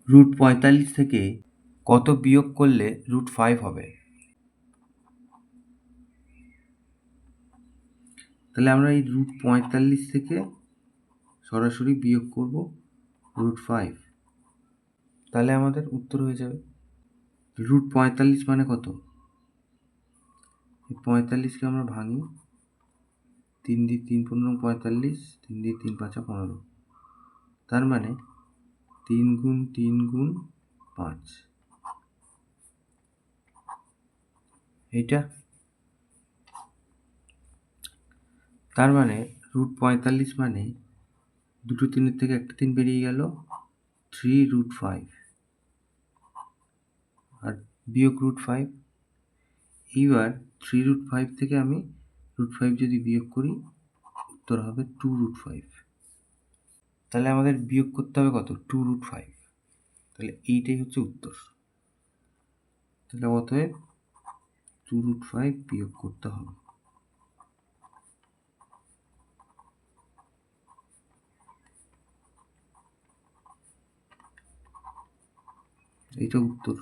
√45 থেকে কত বিয়োগ করলে √5 হবে? তাহলে আমরা এই √45 থেকে সরাসরি বিয়োগ করব √5, তাহলে আমাদের উত্তর হয়ে যাবে। √45 মানে কত? এই 45কে আমরা ভাঙি, 3 দিয়ে 3 × 45, 3 দিয়ে 3 × 5 = 15, তার মানে 3 × 3 × 5, এইটা। তার মানে √45 মানে দুটো 3-এর থেকে একটা 3 বেরিয়ে গেল, 3√5 আর বিয়োগ √5। এইবার 3√5 থেকে আমি √5 যদি বিয়োগ করি, উত্তর হবে 2√5। তাহলে আমাদের বিয়োগ করতে হবে কত? 2√5। তাহলে এইটাই হচ্ছে উত্তর। তাহলে অতএব 2√5 বিয়োগ করতে হবে। এইটা উত্তর।